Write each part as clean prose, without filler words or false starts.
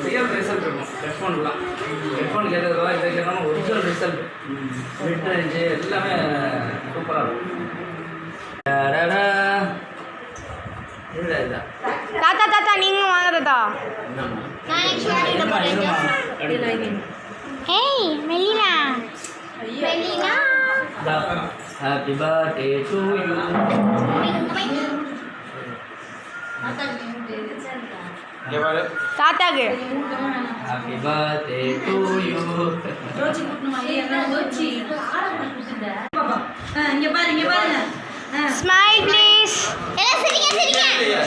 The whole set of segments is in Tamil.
ரியல் ரிசல்ட் இருக்கும் ஹெட்ஃபோன்லாம். ஹெட்ஃபோன் கேட்டதுலாம் இதை கேட்டாலும் ஒரிஜினல் ரிசல்ட் மிட் ரேஞ்சு எல்லாமே சூப்பராக இருக்கும். தாத்தா தாத்தா நீங்கள் வாங்க தாத்தா. ஏய் Melina Melina happy birthday to you. தாத்தாக்கு ஹாப்பி பர்த்டே டு யூ. இங்க பாருங்க ஸ்மைல் ப்ளீஸ்.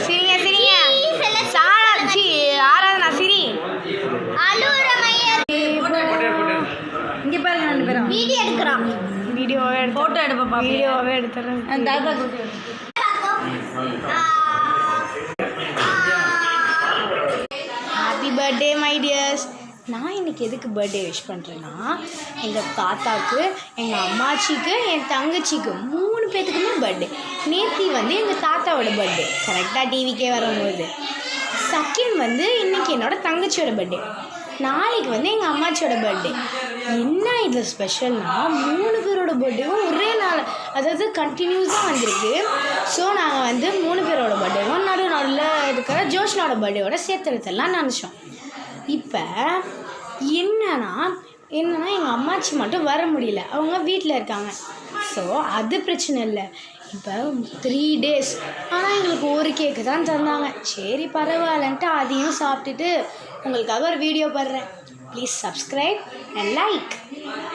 சிரிங்க சிரிங்க. சாராச்சி ஆராதனா சிரி. இங்க பாருங்க ரெண்டு பேரும் வீடியோ எடுக்கிறோம். வீடியோவே போட்டோ எடுப்பா. வீடியோவே எடுத்துறேன். தாத்தா ஹாப்பி பர்த்டே மை டியர்ஸ். நான் இன்றைக்கி எதுக்கு பர்த்டே விஷ் பண்ணுறேன்னா, எங்கள் தாத்தாவுக்கு, எங்கள் அம்மாச்சிக்கு, என் தங்கச்சிக்கு 3 பேர்த்துக்குமே பர்த்டே. நேற்று வந்து எங்கள் தாத்தாவோட பர்த்டே கரெக்டாக டிவிக்கே வரும்போது. செகண்ட் வந்து இன்றைக்கி என்னோடய தங்கச்சியோட பர்த்டே. நாளைக்கு வந்து எங்கள் அம்மாச்சியோட பர்த்டே. என்ன இதில் ஸ்பெஷல்னால் 3 பேரோட பர்த்டேவும் ஒரே நாள், அதாவது கண்டினியூஸாக வந்திருக்கு. ஸோ நாங்கள் வந்து 3 பேரோட பர்த்டேவும் நடுவில் இருக்கிற ஜோஷ்னோட பர்த்டேவோட சேர்த்து எடுத்துடலாம் நினச்சோம். இப்போ என்னன்னா எங்கள் அம்மாச்சி மட்டும் வர முடியல, அவங்க வீட்டில் இருக்காங்க. ஸோ அது பிரச்சனை இல்லை. இப்போ 3 days ஆனால் எங்களுக்கு ஒரு கேக்கு தான் தந்தாங்க. சரி பரவாயில்லன்ட்டு அதையும் சாப்பிட்டுட்டு உங்களுக்காக ஒரு வீடியோ போடுறேன். Please subscribe and like.